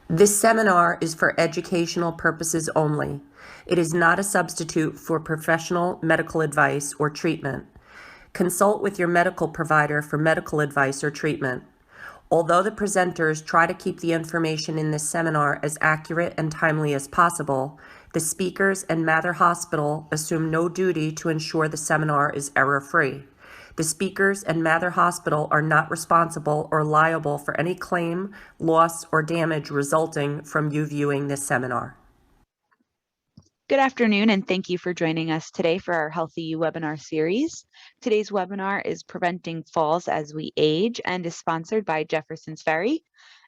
This seminar is for educational purposes only. It is not a substitute for professional medical advice or treatment. Consult with your medical provider for medical advice or treatment. Although the presenters try to keep the information in this seminar as accurate and timely as possible, the speakers and Mather Hospital assume no duty to ensure the seminar is error-free. The speakers and Mather Hospital are not responsible or liable for any claim, loss, or damage resulting from you viewing this seminar. Good afternoon, and thank you for joining us today for our HealthyU webinar series. Today's webinar is Preventing Falls as We Age and is sponsored by Jefferson's Ferry.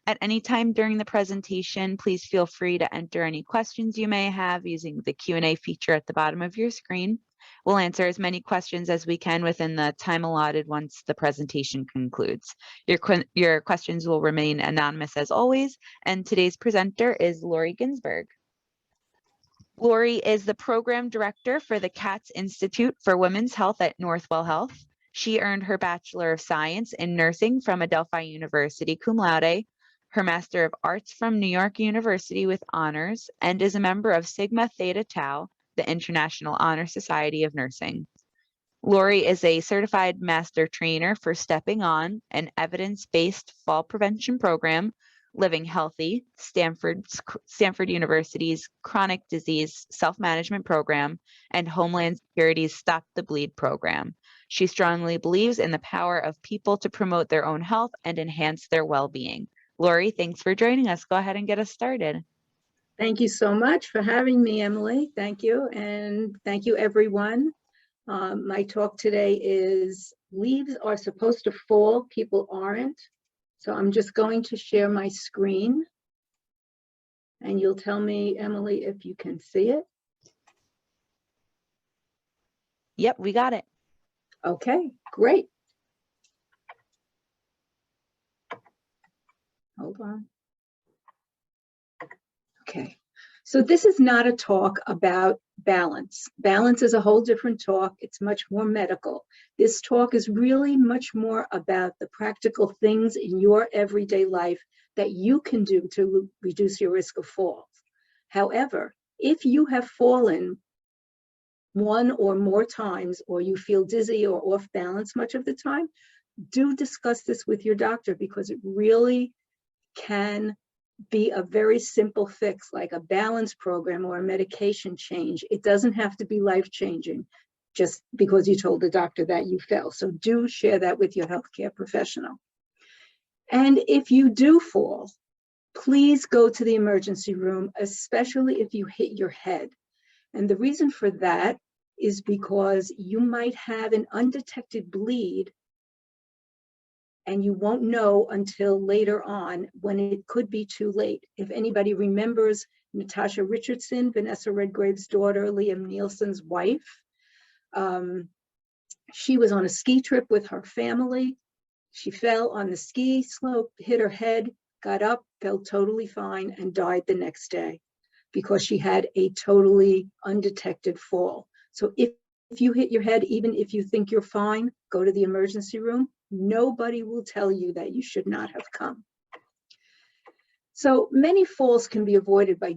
At any time during the presentation, please feel free to enter any questions you may have using the Q&A feature at the bottom of your screen. We'll answer as many questions as we can within the time allotted once the presentation concludes. Your questions will remain anonymous as always, and today's presenter is Lori Ginsberg. Lori is the program director for the Katz Institute for Women's Health at Northwell Health. She earned her Bachelor of Science in Nursing from Adelphi University cum laude, her Master of Arts from New York University with honors, and is a member of Sigma Theta Tau, the International Honor Society of Nursing. Lori is a certified master trainer for Stepping On, an evidence-based fall prevention program, Living Healthy, Stanford University's Chronic Disease Self-Management Program, and Homeland Security's Stop the Bleed program. She strongly believes in the power of people to promote their own health and enhance their well-being. Lori, thanks for joining us. Go ahead and get us started. Thank you so much for having me, Emily. Thank you, and thank you, everyone. My talk today is Leaves Are Supposed to Fall, People Aren't. So I'm just going to share my screen, and you'll tell me, Emily, if you can see it. Yep, we got it. Okay, great. Hold on. Okay, so this is not a talk about balance. Balance is a whole different talk. It's much more medical. This talk is really much more about the practical things in your everyday life that you can do to reduce your risk of falls. However, if you have fallen one or more times, or you feel dizzy or off balance much of the time, do discuss this with your doctor, because it really can be a very simple fix, like a balance program or a medication change. It doesn't have to be life-changing just because you told the doctor that you fell. So do share that with your healthcare professional. And if you do fall, please go to the emergency room, especially if you hit your head. And the reason for that is because you might have an undetected bleed, and you won't know until later on when it could be too late. If anybody remembers Natasha Richardson, Vanessa Redgrave's daughter, Liam Nielsen's wife, she was on a ski trip with her family. She fell on the ski slope, hit her head, got up, felt totally fine, and died the next day because she had a totally undetected fall. So if you hit your head, even if you think you're fine, go to the emergency room. Nobody will tell you that you should not have come. So many falls can be avoided by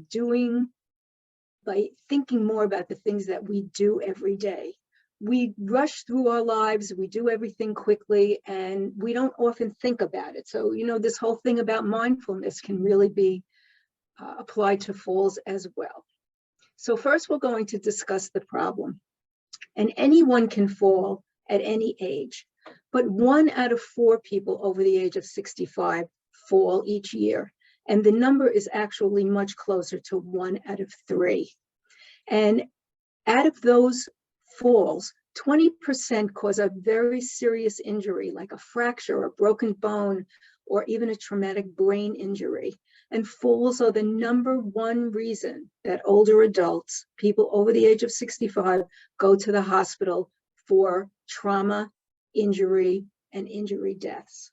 thinking more about the things that we do every day. We rush through our lives, we do everything quickly, and we don't often think about it. So, this whole thing about mindfulness can really be applied to falls as well. So first, we're going to discuss the problem. And anyone can fall at any age. But 1 out of 4 people over the age of 65 fall each year. And the number is actually much closer to 1 out of 3. And out of those falls, 20% cause a very serious injury, like a fracture, a broken bone, or even a traumatic brain injury. And falls are the #1 reason that older adults, people over the age of 65, go to the hospital for trauma, injury, and injury deaths.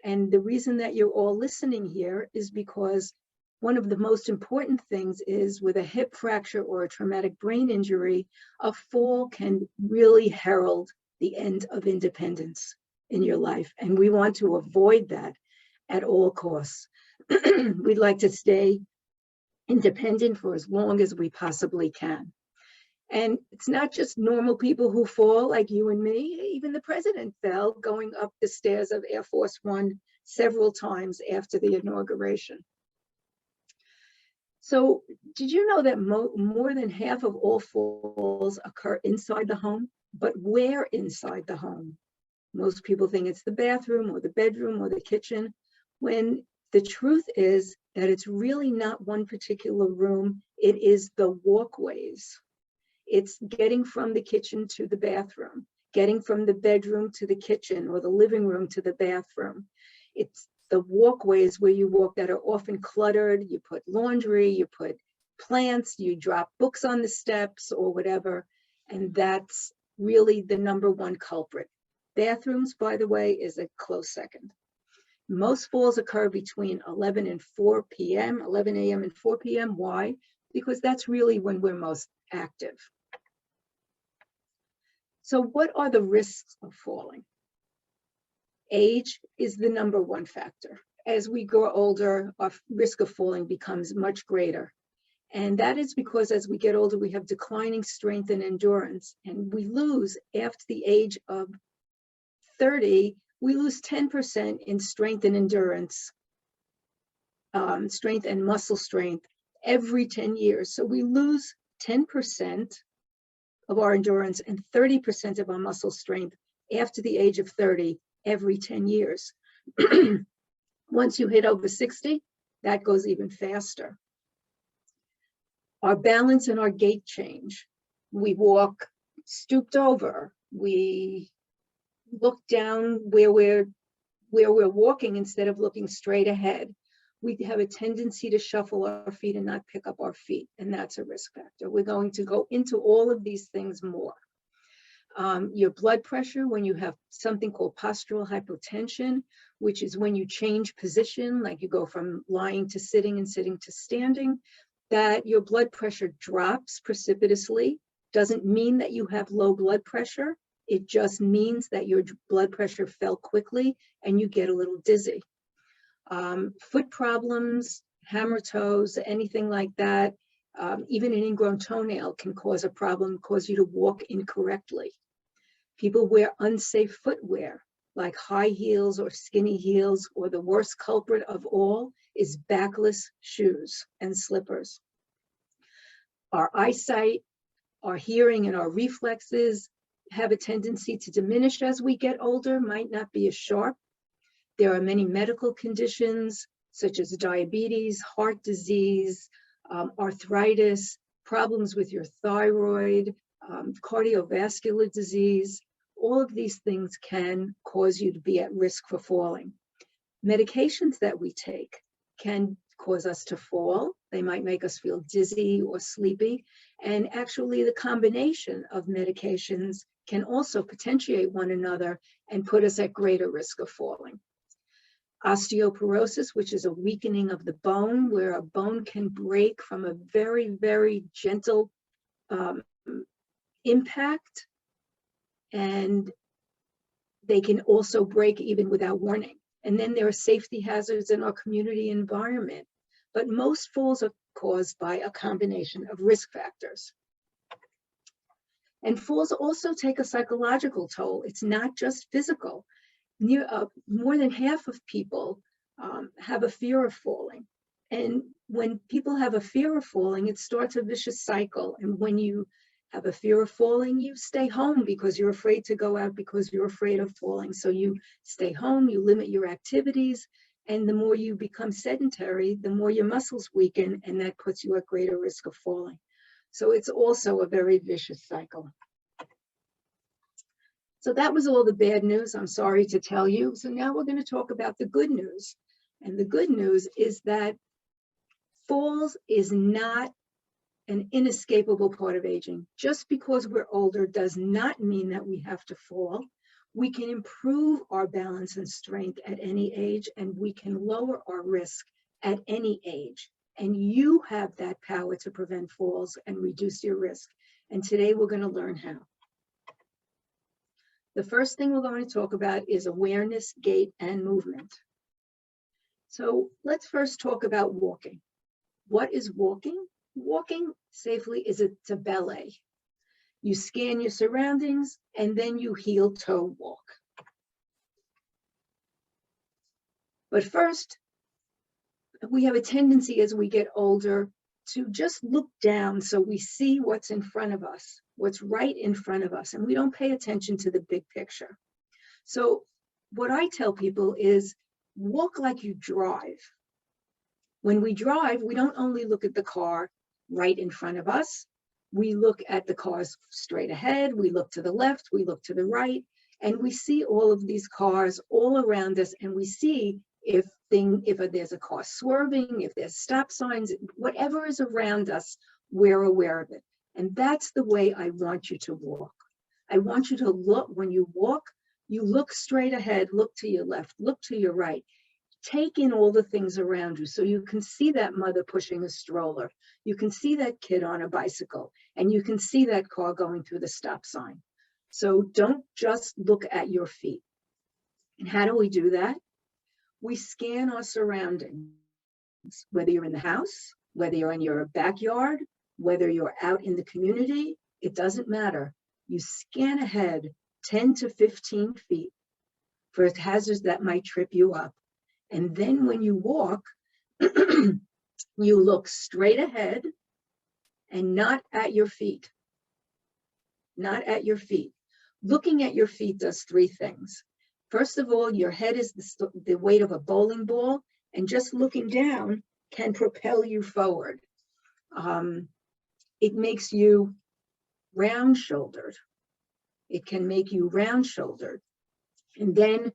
And the reason that you're all listening here is because one of the most important things is, with a hip fracture or a traumatic brain injury, a fall can really herald the end of independence in your life. And we want to avoid that at all costs. We'd like to stay independent for as long as we possibly can. And it's not just normal people who fall like you and me. Even the president fell going up the stairs of Air Force One several times after the inauguration. So did you know that more than half of all falls occur inside the home? But where inside the home? Most people think it's the bathroom or the bedroom or the kitchen, when the truth is that it's really not one particular room. It is the walkways. It's getting from the kitchen to the bathroom, getting from the bedroom to the kitchen or the living room to the bathroom. It's the walkways where you walk that are often cluttered. You put laundry, you put plants, you drop books on the steps or whatever. And that's really the number one culprit. Bathrooms, by the way, is a close second. Most falls occur between 11 and 4 p.m., 11 a.m. and 4 p.m. Why? Because that's really when we're most active. So what are the risks of falling? Age is the number one factor. As we grow older, our risk of falling becomes much greater. And that is because as we get older, we have declining strength and endurance. And we lose, after the age of 30, we lose 10% in strength and endurance, strength and muscle strength every 10 years. So we lose 10% of our endurance and 30% of our muscle strength after the age of 30 every 10 years. Once you hit over 60, that goes even faster. Our balance and our gait change. We walk stooped over. We look down where we're walking instead of looking straight ahead. We have a tendency to shuffle our feet and not pick up our feet, and that's a risk factor. We're going to go into all of these things more. Your blood pressure, when you have something called postural hypotension, which is when you change position, like you go from lying to sitting and sitting to standing, that your blood pressure drops precipitously. Doesn't mean that you have low blood pressure. It just means that your blood pressure fell quickly and you get a little dizzy. Foot problems, hammer toes, anything like that, even an ingrown toenail can cause a problem, cause you to walk incorrectly. People wear unsafe footwear, like high heels or skinny heels, or the worst culprit of all is backless shoes and slippers. Our eyesight, our hearing, and our reflexes have a tendency to diminish as we get older, might not be as sharp. There are many medical conditions such as diabetes, heart disease, arthritis, problems with your thyroid, cardiovascular disease. All of these things can cause you to be at risk for falling. Medications that we take can cause us to fall. They might make us feel dizzy or sleepy. And actually, the combination of medications can also potentiate one another and put us at greater risk of falling. Osteoporosis, which is a weakening of the bone, where a bone can break from a very, very gentle impact, and they can also break even without warning. And then there are safety hazards in our community environment. But most falls are caused by a combination of risk factors. And falls also take a psychological toll. It's not just physical. More than half of people have a fear of falling. And when people have a fear of falling, it starts a vicious cycle. And when you have a fear of falling, you stay home because you're afraid to go out because you're afraid of falling. So you stay home, you limit your activities, and the more you become sedentary, the more your muscles weaken, and that puts you at greater risk of falling. So it's also a very vicious cycle. So that was all the bad news, I'm sorry to tell you. So now we're going to talk about the good news. And the good news is that falls is not an inescapable part of aging. Just because we're older does not mean that we have to fall. We can improve our balance and strength at any age, and we can lower our risk at any age. And you have that power to prevent falls and reduce your risk. And today we're going to learn how. The first thing we're going to talk about is awareness, gait, and movement. So let's first talk about walking. What is walking? Walking safely is it's a ballet. You scan your surroundings and then you heel toe walk. But first, we have a tendency as we get older to just look down so we see what's in front of us, what's right in front of us, and we don't pay attention to the big picture. So what I tell people is walk like you drive. When we drive, we don't only look at the car right in front of us, we look at the cars straight ahead, we look to the left, we look to the right, and we see all of these cars all around us, and we see if there's a car swerving, if there's stop signs, whatever is around us, we're aware of it. And that's the way I want you to walk. I want you to look, when you walk, you look straight ahead, look to your left, look to your right. Take in all the things around you so you can see that mother pushing a stroller. You can see that kid on a bicycle, and you can see that car going through the stop sign. So don't just look at your feet. And how do we do that? We scan our surroundings, whether you're in the house, whether you're in your backyard, whether you're out in the community, it doesn't matter. You scan ahead 10 to 15 feet for hazards that might trip you up. And then when you walk, you look straight ahead and not at your feet. Not at your feet. Looking at your feet does three things. First of all, your head is the weight of a bowling ball, and just looking down can propel you forward. It makes you round-shouldered. It can make you round-shouldered. And then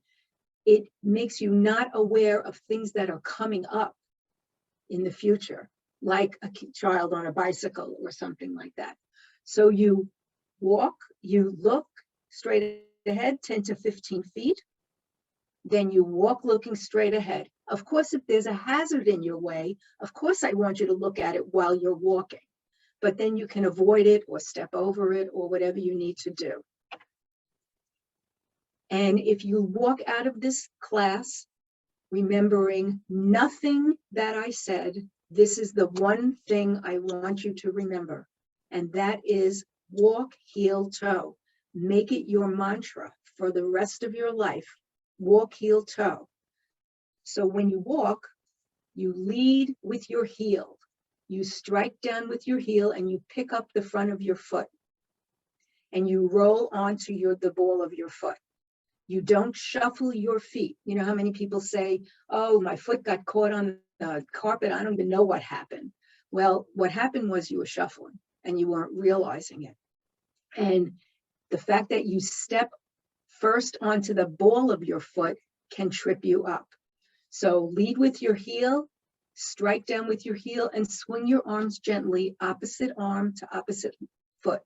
it makes you not aware of things that are coming up in the future, like a child on a bicycle or something like that. So you walk, you look straight ahead, 10 to 15 feet. Then you walk looking straight ahead. Of course, if there's a hazard in your way, of course I want you to look at it while you're walking, but then you can avoid it or step over it or whatever you need to do. And if you walk out of this class remembering nothing that I said, this is the one thing I want you to remember, and that is walk heel toe. Make it your mantra for the rest of your life. Walk heel toe. So when you walk, you lead with your heel. You strike down with your heel and you pick up the front of your foot and you roll onto the ball of your foot. You don't shuffle your feet. You know how many people say, oh, my foot got caught on the carpet, I don't even know what happened. Well, what happened was you were shuffling and you weren't realizing it. And the fact that you step first onto the ball of your foot can trip you up. So lead with your heel, strike down with your heel, and swing your arms gently, opposite arm to opposite foot.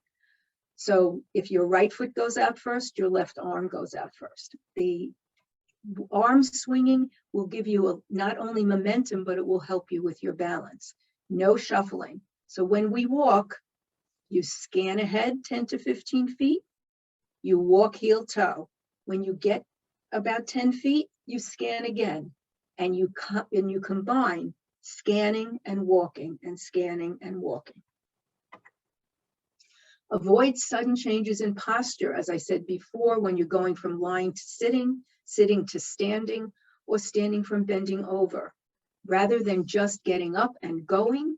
So if your right foot goes out first, your left arm goes out first. The arm swinging will give you not only momentum, but it will help you with your balance. No shuffling. So when we walk, you scan ahead 10 to 15 feet, you walk heel toe. When you get about 10 feet, you scan again, and you combine scanning and walking and scanning and walking. Avoid sudden changes in posture, as I said before, when you're going from lying to sitting, sitting to standing, or standing from bending over. Rather than just getting up and going,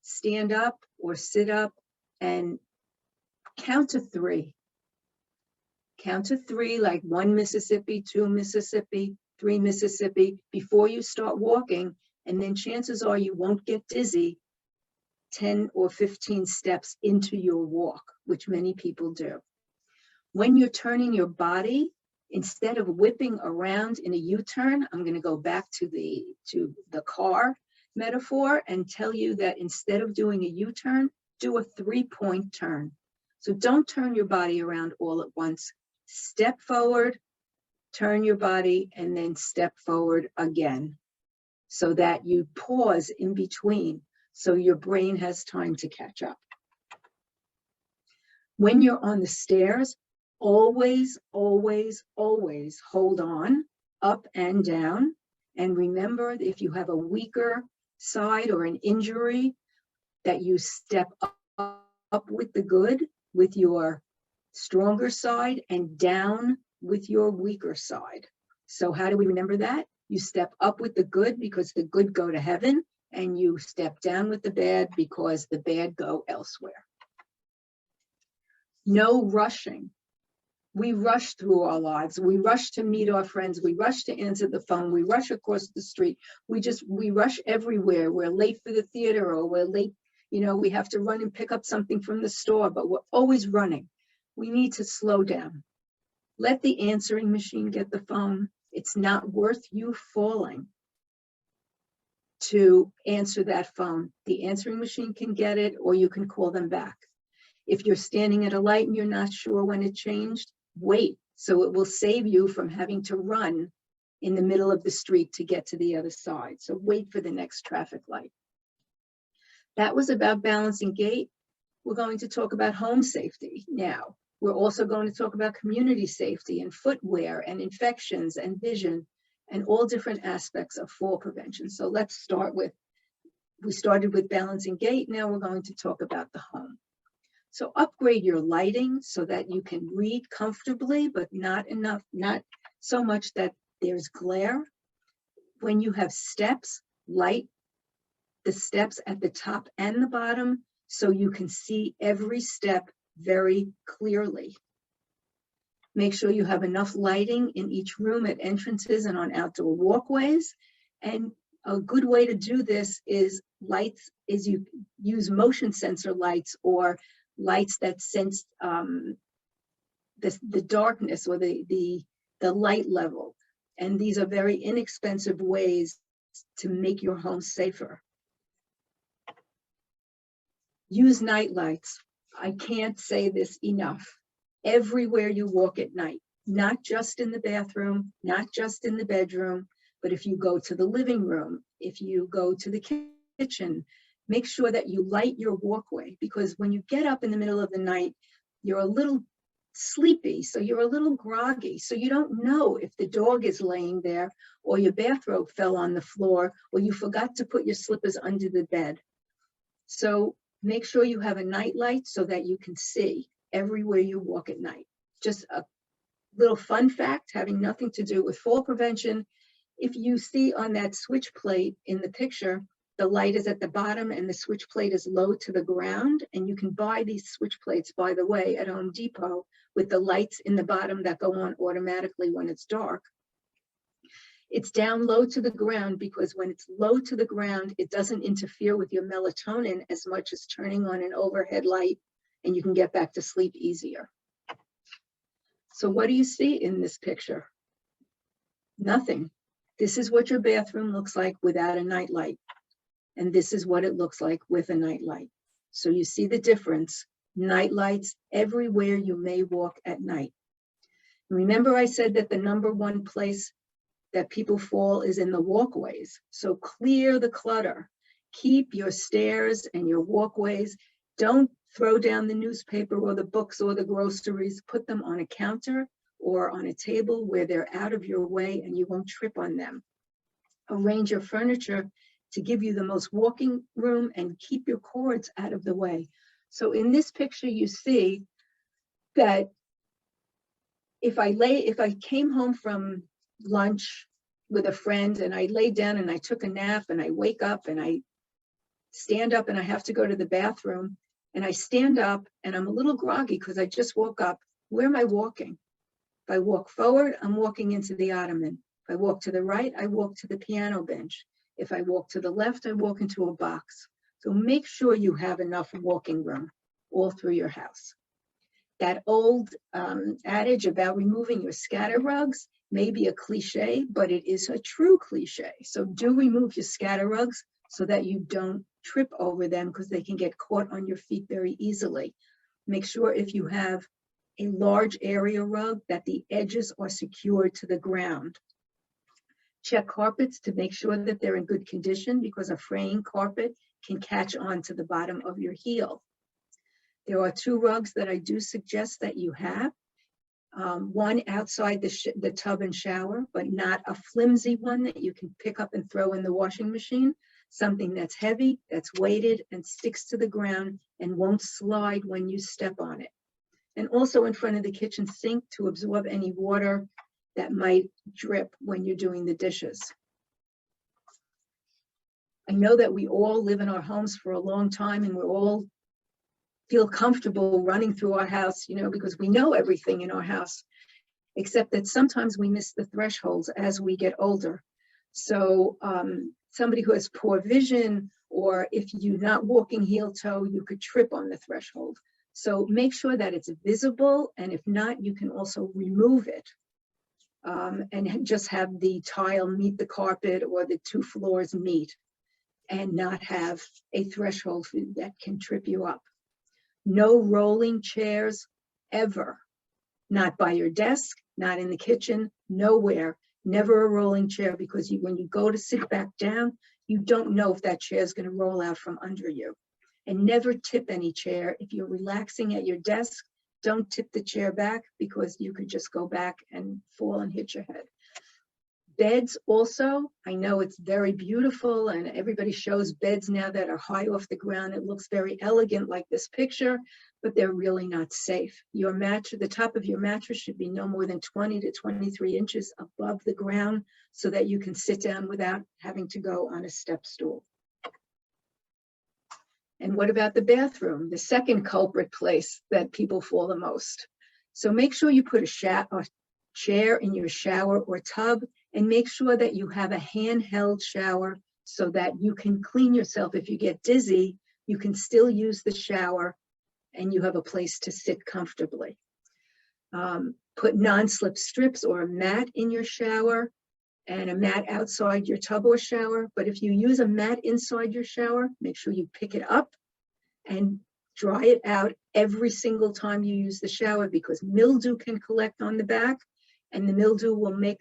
stand up or sit up and count to three. Count to three, like 1 Mississippi, 2 Mississippi, 3 Mississippi, before you start walking, and then chances are you won't get dizzy 10 or 15 steps into your walk, which many people do. When you're turning your body, instead of whipping around in a U-turn, I'm going to go back to the car metaphor and tell you that instead of doing a U-turn, do a three-point turn. So don't turn your body around all at once. Step forward, turn your body, and then step forward again, so that you pause in between, so your brain has time to catch up. When you're on the stairs, always, always, always hold on, up and down, And remember, if you have a weaker side or an injury, that you step up with the good, with your stronger side, and down with your weaker side. So how do we remember that? You step up with the good because the good go to heaven, and you step down with the bad because the bad go elsewhere. No rushing. We rush through our lives. We rush to meet our friends. We rush to answer the phone. We rush across the street. We rush everywhere. We're late for the theater, or we're late, we have to run and pick up something from the store, but we're always running. We need to slow down. Let the answering machine get the phone. It's not worth you falling to answer that phone. The answering machine can get it, or you can call them back. If you're standing at a light and you're not sure when it changed, wait. So it will save you from having to run in the middle of the street to get to the other side. So wait for the next traffic light. That was about balancing gait. We're going to talk about home safety now. We're also going to talk about community safety and footwear and infections and vision and all different aspects of fall prevention. So let's start with, we started with balancing gait. Now we're going to talk about the home. So upgrade your lighting so that you can read comfortably, but not so much that there's glare. When you have steps, light the steps at the top and the bottom so you can see every step very clearly. Make sure you have enough lighting in each room at entrances and on outdoor walkways. And a good way to do this is you use motion sensor lights, or lights that sense the darkness or the light level. And these are very inexpensive ways to make your home safer. Use night lights. I can't say this enough. Everywhere you walk at night, not just in the bathroom, not just in the bedroom, but if you go to the living room, if you go to the kitchen, make sure that you light your walkway, because when you get up in the middle of the night, you're a little sleepy, so you're a little groggy, so you don't know if the dog is laying there, or your bathrobe fell on the floor, or you forgot to put your slippers under the bed. So make sure you have a night light so that you can see everywhere you walk at night. Just a little fun fact, having nothing to do with fall prevention. If you see on that switch plate in the picture, the light is at the bottom and the switch plate is low to the ground. And you can buy these switch plates, by the way, at Home Depot with the lights in the bottom that go on automatically when it's dark. It's down low to the ground because when it's low to the ground, it doesn't interfere with your melatonin as much as turning on an overhead light, and you can get back to sleep easier. So what do you see in this picture? Nothing. This is what your bathroom looks like without a night light. And this is what it looks like with a night light. So you see the difference. Night lights everywhere you may walk at night. Remember I said that the number one place that people fall is in the walkways. So clear the clutter. Keep your stairs and your walkways. Don't throw down the newspaper or the books or the groceries. Put them on a counter or on a table where they're out of your way and you won't trip on them. Arrange your furniture to give you the most walking room and keep your cords out of the way. So in this picture, you see that if I came home from lunch with a friend and I lay down and I took a nap and I wake up and I stand up and I have to go to the bathroom and I stand up and I'm a little groggy because I just woke up, where am I walking? If I walk forward, I'm walking into the ottoman. If I walk to the right, I walk to the piano bench. If I walk to the left, I walk into a box. So make sure you have enough walking room all through your house. That old adage about removing your scatter rugs may be a cliche, but it is a true cliche. So do remove your scatter rugs so that you don't trip over them because they can get caught on your feet very easily. Make sure if you have a large area rug that the edges are secured to the ground. Check carpets to make sure that they're in good condition because a fraying carpet can catch on to the bottom of your heel. There are two rugs that I do suggest that you have. One outside the tub and shower, but not a flimsy one that you can pick up and throw in the washing machine. Something that's heavy, that's weighted, and sticks to the ground and won't slide when you step on it. And also in front of the kitchen sink to absorb any water that might drip when you're doing the dishes. I know that we all live in our homes for a long time, and we all feel comfortable running through our house, you know, because we know everything in our house, except that sometimes we miss the thresholds as we get older. So somebody who has poor vision, or if you're not walking heel toe, you could trip on the threshold. So make sure that it's visible, and if not, you can also remove it and just have the tile meet the carpet or the two floors meet, and not have a threshold that can trip you up. No rolling chairs ever, not by your desk, not in the kitchen, nowhere. Never a rolling chair, because when you go to sit back down, you don't know if that chair is going to roll out from under you. And never tip any chair. If you're relaxing at your desk, don't tip the chair back, because you could just go back and fall and hit your head. Beds also, I know it's very beautiful, and everybody shows beds now that are high off the ground. It looks very elegant like this picture, but they're really not safe. Your mattress, the top of your mattress should be no more than 20 to 23 inches above the ground, so that you can sit down without having to go on a step stool. And what about the bathroom? The second culprit place that people fall the most. So make sure you put a chair in your shower or tub, and make sure that you have a handheld shower so that you can clean yourself. If you get dizzy, you can still use the shower and you have a place to sit comfortably. Put non-slip strips or a mat in your shower, and a mat outside your tub or shower. But if you use a mat inside your shower, make sure you pick it up and dry it out every single time you use the shower, because mildew can collect on the back, and the mildew will make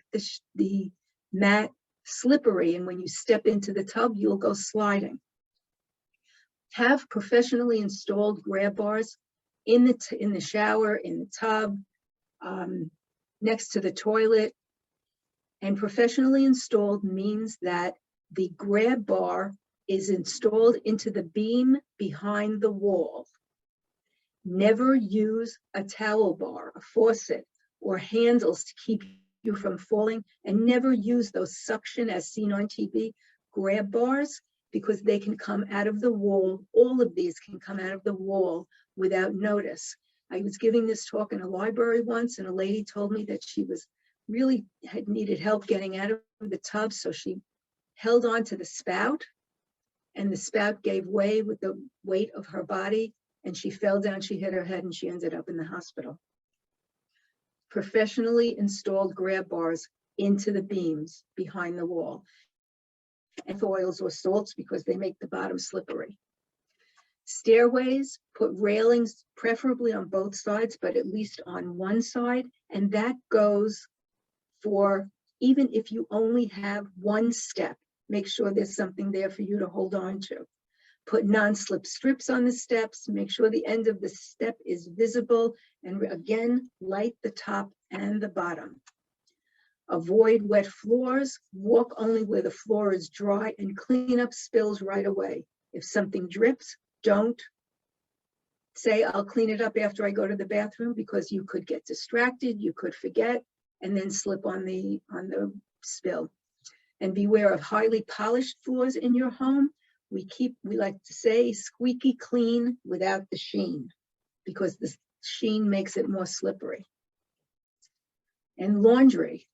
the mat slippery, and when you step into the tub, you'll go sliding. Have professionally installed grab bars in the shower, in the tub, next to the toilet. And professionally installed means that the grab bar is installed into the beam behind the wall. Never use a towel bar, a faucet, or handles to keep you from falling, and never use those suction, as seen on TV, grab bars, because they can come out of the wall. All of these can come out of the wall without notice. I was giving this talk in a library once, and a lady told me that she had needed help getting out of the tub, so she held on to the spout, and the spout gave way with the weight of her body, and she fell down, she hit her head, and she ended up in the hospital. Professionally installed grab bars into the beams behind the wall, and oils or salts, because they make the bottom slippery. Stairways, put railings, preferably on both sides, but at least on one side, and that goes for even if you only have one step. Make sure there's something there for you to hold on to. Put non-slip strips on the steps. Make sure the end of the step is visible, and again, light the top and the bottom. Avoid wet floors. Walk only where the floor is dry, and clean up spills right away. If something drips, don't say, I'll clean it up after I go to the bathroom, because you could get distracted, you could forget, and then slip on the spill. And beware of highly polished floors in your home. We like to say, squeaky clean without the sheen, because the sheen makes it more slippery. And laundry.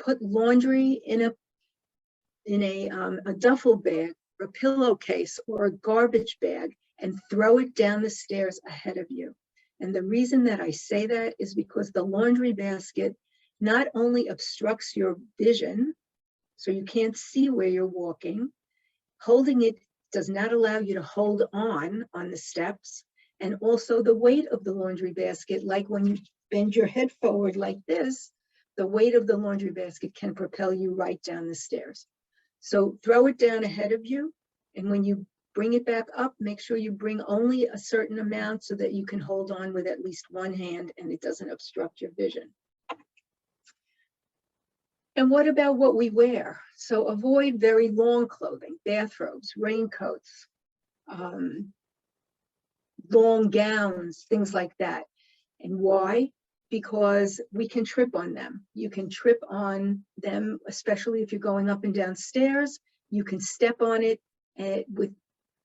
Put laundry in a duffel bag, or a pillowcase, or a garbage bag, and throw it down the stairs ahead of you. And the reason that I say that is because the laundry basket not only obstructs your vision, so you can't see where you're walking, holding it does not allow you to hold on the steps, and also the weight of the laundry basket, like when you bend your head forward like this, the weight of the laundry basket can propel you right down the stairs. So throw it down ahead of you, and when you bring it back up, make sure you bring only a certain amount so that you can hold on with at least one hand and it doesn't obstruct your vision. And what about what we wear? So avoid very long clothing, bathrobes, raincoats, long gowns, things like that. And why? Because we can trip on them. You can trip on them, especially if you're going up and down stairs. You can step on it with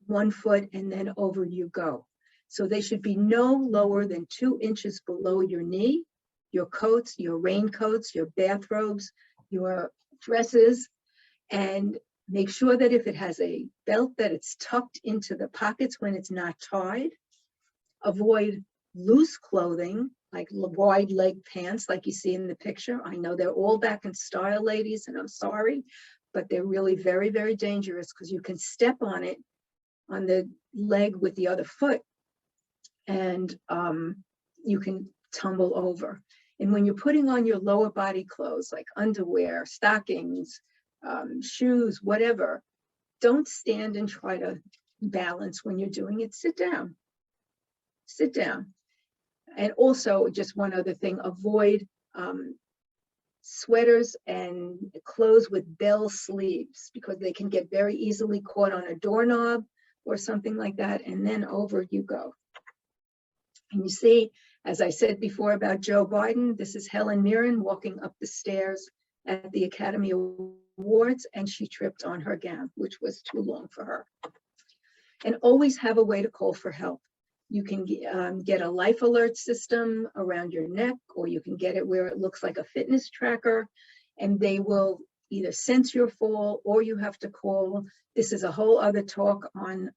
one foot and then over you go. So they should be no lower than 2 inches below your knee. Your coats, your raincoats, your bathrobes, your dresses, and make sure that if it has a belt that it's tucked into the pockets when it's not tied. Avoid loose clothing like wide leg pants like you see in the picture. I know they're all back in style, ladies, and I'm sorry, but they're really very, very dangerous because you can step on it, on the leg with the other foot, and you can tumble over. And when you're putting on your lower body clothes like underwear, stockings, shoes, whatever, don't stand and try to balance when you're doing it. Sit down. Sit down. And also, just one other thing, avoid sweaters and clothes with bell sleeves because they can get very easily caught on a doorknob or something like that, and then over you go. And you see, as I said before about Joe Biden, this is Helen Mirren walking up the stairs at the Academy Awards, and she tripped on her gown, which was too long for her. And always have a way to call for help. You can get a life alert system around your neck, or you can get it where it looks like a fitness tracker, and they will either sense your fall or you have to call. This is a whole other talk on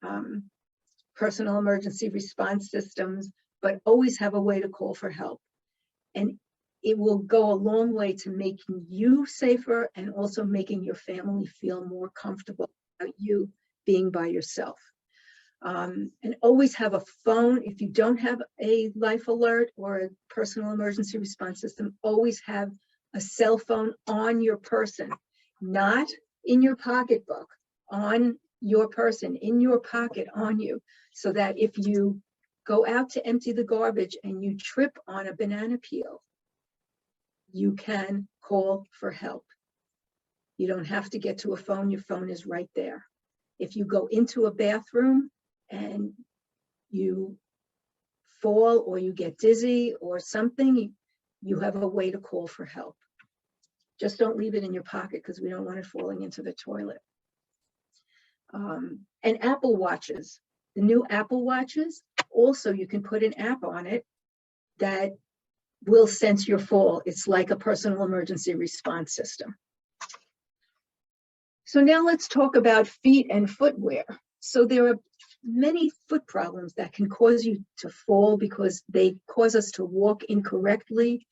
personal emergency response systems, but always have a way to call for help. And it will go a long way to making you safer and also making your family feel more comfortable about you being by yourself. And always have a phone. If you don't have a life alert or a personal emergency response system, always have a cell phone on your person, not in your pocketbook, on your person, in your pocket, on you, so that if you go out to empty the garbage and you trip on a banana peel, you can call for help. You don't have to get to a phone. Your phone is right there. If you go into a bathroom and you fall or you get dizzy or something, you have a way to call for help. Just don't leave it in your pocket because we don't want it falling into the toilet. And Apple Watches, the new Apple Watches, also you can put an app on it that will sense your fall. It's like a personal emergency response system. So now let's talk about feet and footwear. So there are many foot problems that can cause you to fall because they cause us to walk incorrectly.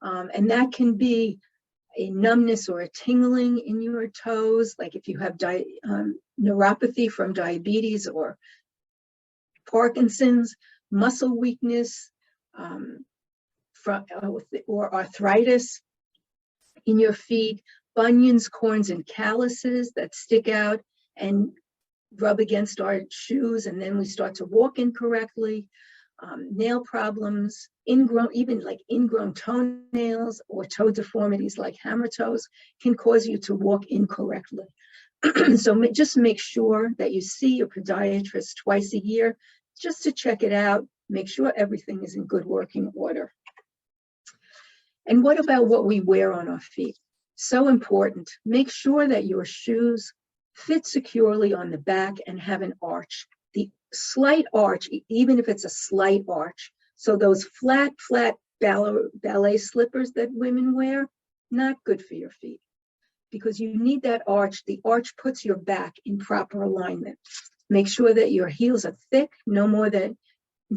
And that can be a numbness or a tingling in your toes, like if you have neuropathy from diabetes or Parkinson's, muscle weakness, or arthritis in your feet, bunions, corns, and calluses that stick out and rub against our shoes, and then we start to walk incorrectly. Nail problems, ingrown toenails or toe deformities like hammer toes can cause you to walk incorrectly. So just make sure that you see your podiatrist twice a year just to check it out, make sure everything is in good working order. And what about what we wear on our feet? So important. Make sure that your shoes fit securely on the back and have an arch. The slight arch, even if it's a slight arch, so those flat ballet slippers that women wear, not good for your feet because you need that arch. The arch puts your back in proper alignment. Make sure that your heels are thick, no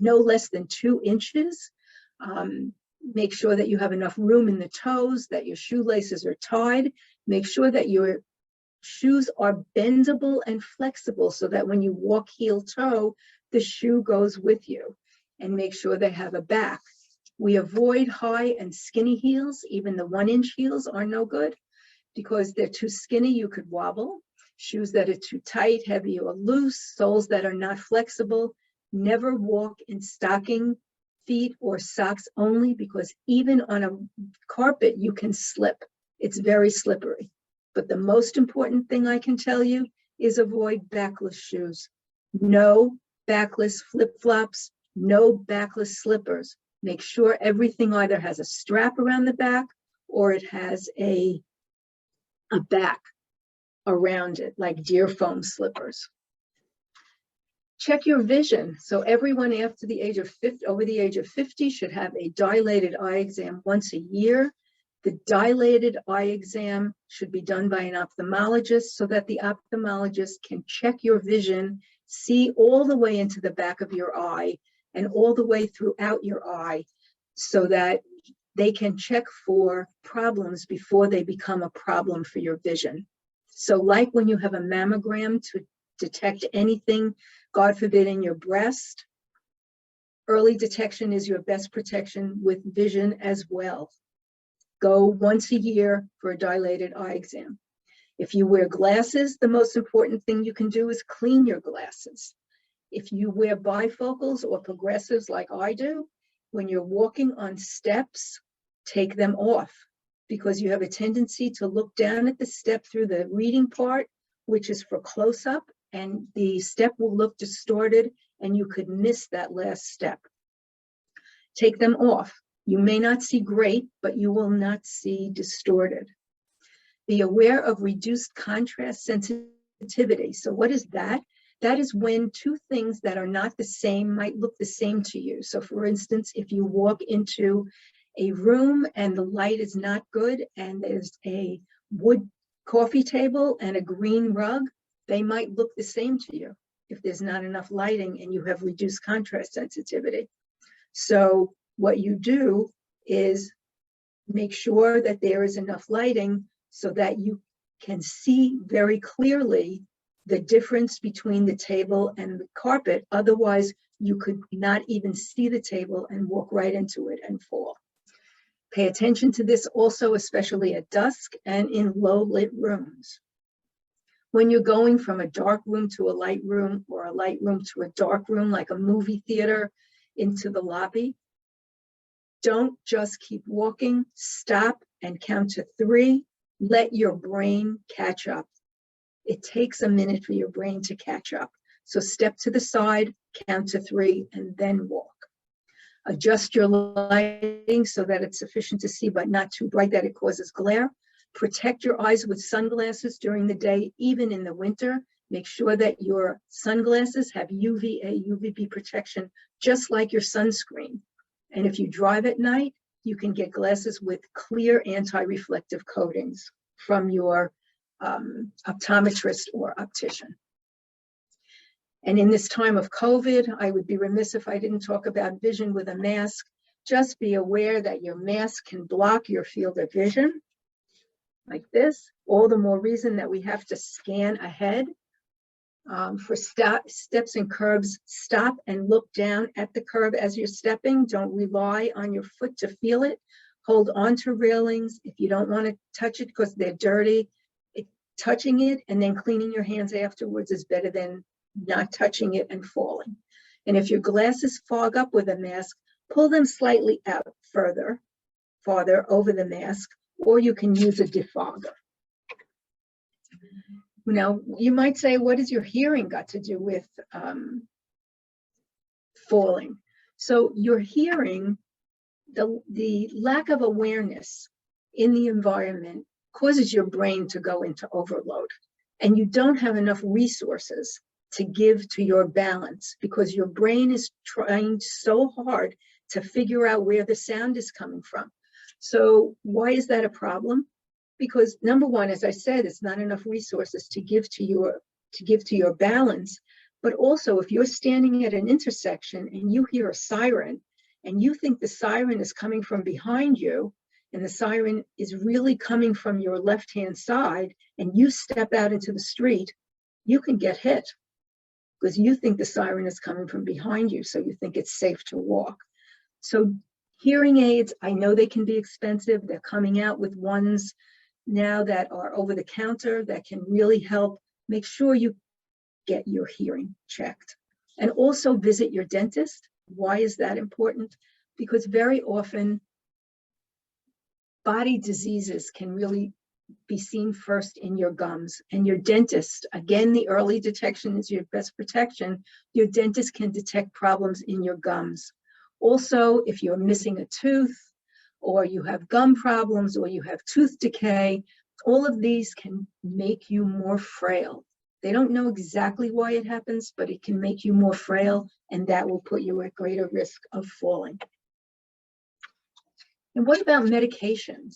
less than 2 inches. Make sure that you have enough room in the toes, that your shoelaces are tied. Make sure that your shoes are bendable and flexible so that when you walk heel toe, the shoe goes with you. And make sure they have a back. We avoid high and skinny heels. Even the 1-inch heels are no good because they're too skinny, you could wobble. Shoes that are too tight, heavy, or loose, soles that are not flexible. Never walk in stocking feet or socks only because even on a carpet, you can slip. It's very slippery. But the most important thing I can tell you is avoid backless shoes. No backless flip-flops, no backless slippers. Make sure everything either has a strap around the back or it has a back around it, like deer foam slippers. Check your vision. So everyone after the age of 50, over the age of 50 should have a dilated eye exam once a year. The dilated eye exam should be done by an ophthalmologist so that the ophthalmologist can check your vision, see all the way into the back of your eye and all the way throughout your eye so that they can check for problems before they become a problem for your vision. So like when you have a mammogram to detect anything, God forbid, in your breast, early detection is your best protection with vision as well. Go once a year for a dilated eye exam. If you wear glasses, the most important thing you can do is clean your glasses. If you wear bifocals or progressives like I do, when you're walking on steps, take them off because you have a tendency to look down at the step through the reading part, which is for close-up, and the step will look distorted and you could miss that last step. Take them off. You may not see great, but you will not see distorted. Be aware of reduced contrast sensitivity. So what is that? That is when two things that are not the same might look the same to you. So for instance, if you walk into a room and the light is not good and there's a wood coffee table and a green rug, they might look the same to you if there's not enough lighting and you have reduced contrast sensitivity. So what you do is make sure that there is enough lighting so that you can see very clearly the difference between the table and the carpet. Otherwise, you could not even see the table and walk right into it and fall. Pay attention to this also, especially at dusk and in low lit rooms. When you're going from a dark room to a light room or a light room to a dark room, like a movie theater, into the lobby, don't just keep walking, stop and count to 3. Let your brain catch up. It takes a minute for your brain to catch up. So step to the side, count to 3, and then walk. Adjust your lighting so that it's sufficient to see, but not too bright that it causes glare. Protect your eyes with sunglasses during the day, even in the winter. Make sure that your sunglasses have UVA, UVB protection, just like your sunscreen. And if you drive at night, you can get glasses with clear anti-reflective coatings from your optometrist or optician. And in this time of COVID, I would be remiss if I didn't talk about vision with a mask. Just be aware that your mask can block your field of vision like this. All the more reason that we have to scan ahead. For steps and curbs, stop and look down at the curb as you're stepping. Don't rely on your foot to feel it. Hold on to railings. If you don't want to touch it because they're dirty, touching it and then cleaning your hands afterwards is better than not touching it and falling. And if your glasses fog up with a mask, pull them slightly out farther over the mask, or you can use a defogger. Now, you might say, what has your hearing got to do with falling? So your hearing, the lack of awareness in the environment causes your brain to go into overload. And you don't have enough resources to give to your balance because your brain is trying so hard to figure out where the sound is coming from. So why is that a problem? Because number one, as I said, it's not enough resources to give to your balance. But also, if you're standing at an intersection and you hear a siren and you think the siren is coming from behind you and the siren is really coming from your left-hand side and you step out into the street, you can get hit because you think the siren is coming from behind you, so you think it's safe to walk. So hearing aids, I know they can be expensive. They're coming out with ones now that are over the counter that can really help. Make sure you get your hearing checked. And also visit your dentist. Why is that important? Because very often body diseases can really be seen first in your gums. And your dentist, again, the early detection is your best protection. Your dentist can detect problems in your gums. Also, if you're missing a tooth, or you have gum problems, or you have tooth decay, all of these can make you more frail. They don't know exactly why it happens, but it can make you more frail, and that will put you at greater risk of falling. And what about medications?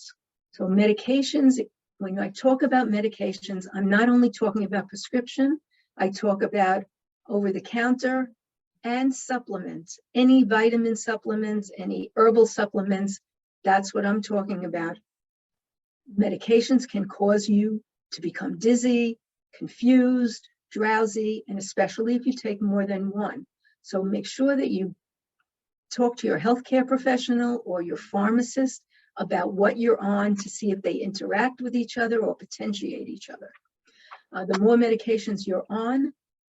So medications, when I talk about medications, I'm not only talking about prescription, I talk about over-the-counter and supplements, any vitamin supplements, any herbal supplements. That's what I'm talking about. Medications can cause you to become dizzy, confused, drowsy, and especially if you take more than one. So make sure that you talk to your healthcare professional or your pharmacist about what you're on to see if they interact with each other or potentiate each other. The more medications you're on,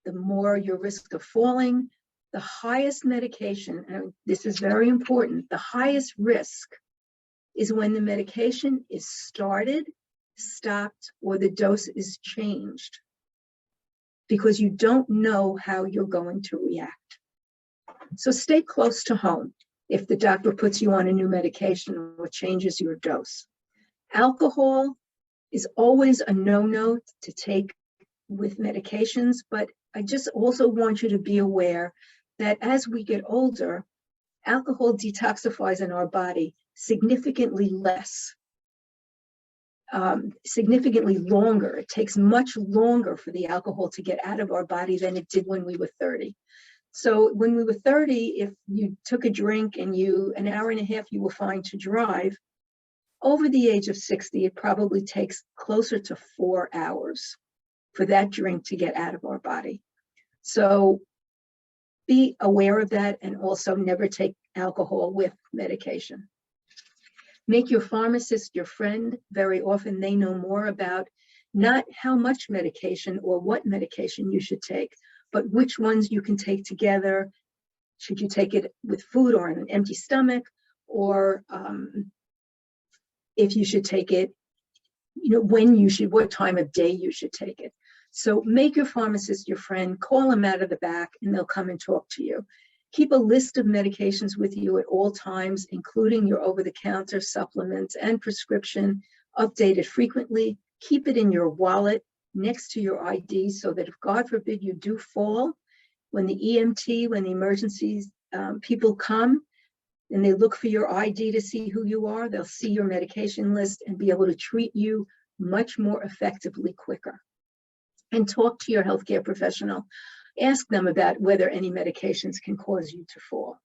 the more your risk of falling. The highest medication, and this is very important, the highest risk is when the medication is started, stopped, or the dose is changed, because you don't know how you're going to react. So stay close to home if the doctor puts you on a new medication or changes your dose. Alcohol is always a no-no to take with medications, but I just also want you to be aware that as we get older, alcohol detoxifies in our body significantly less, significantly longer. It takes much longer for the alcohol to get out of our body than it did when we were 30. So when we were 30, if you took a drink and an hour and a half, you were fine to drive. Over the age of 60, it probably takes closer to 4 hours for that drink to get out of our body. So be aware of that, and also never take alcohol with medication. Make your pharmacist your friend. Very often they know more about not how much medication or what medication you should take, but which ones you can take together. Should you take it with food or on an empty stomach, or if you should take it, when you should, what time of day you should take it. So make your pharmacist your friend, call them out of the back, and they'll come and talk to you. Keep a list of medications with you at all times, including your over-the-counter supplements and prescription, updated frequently. Keep it in your wallet next to your ID, so that if, God forbid, you do fall, when the EMT, when the emergencies people come and they look for your ID to see who you are, they'll see your medication list and be able to treat you much more effectively quicker. And talk to your healthcare professional. Ask them about whether any medications can cause you to fall.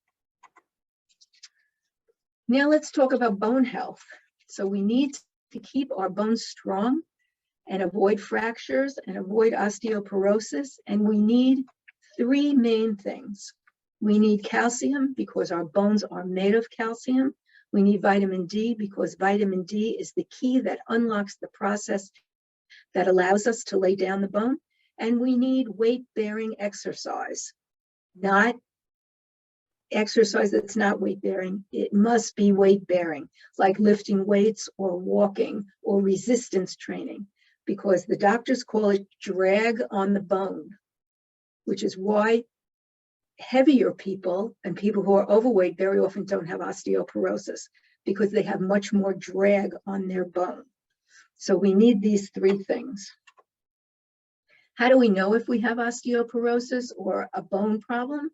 Now let's talk about bone health. So we need to keep our bones strong and avoid fractures and avoid osteoporosis. And we need 3 main things. We need calcium, because our bones are made of calcium. We need vitamin D, because vitamin D is the key that unlocks the process that allows us to lay down the bone. And we need weight-bearing exercise, not exercise that's not weight-bearing. It must be weight-bearing, like lifting weights or walking or resistance training, because the doctors call it drag on the bone, which is why heavier people and people who are overweight very often don't have osteoporosis, because they have much more drag on their bone. So we need these 3 things. How do we know if we have osteoporosis or a bone problem?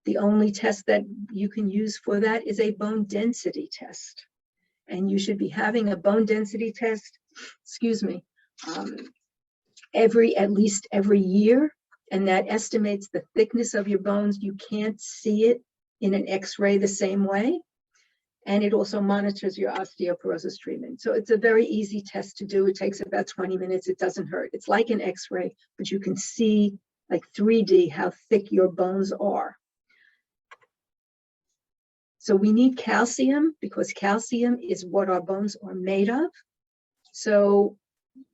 The only test that you can use for that is a bone density test. And you should be having a bone density test, at least every year. And that estimates the thickness of your bones. You can't see it in an X-ray the same way. And it also monitors your osteoporosis treatment. So it's a very easy test to do. It takes about 20 minutes. It doesn't hurt. It's like an X-ray, but you can see, like 3D, how thick your bones are. So we need calcium, because calcium is what our bones are made of. So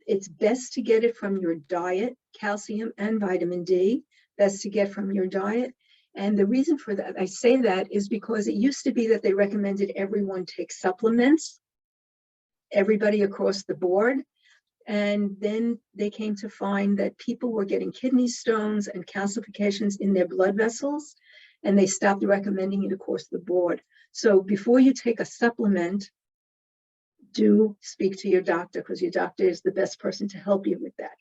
it's best to get it from your diet, calcium and vitamin D, best to get from your diet. And the reason for that, I say that, is because it used to be that they recommended everyone take supplements. everybody across the board. And then they came to find that people were getting kidney stones and calcifications in their blood vessels, and they stopped recommending it across the board. So before you take a supplement, do speak to your doctor, because your doctor is the best person to help you with that.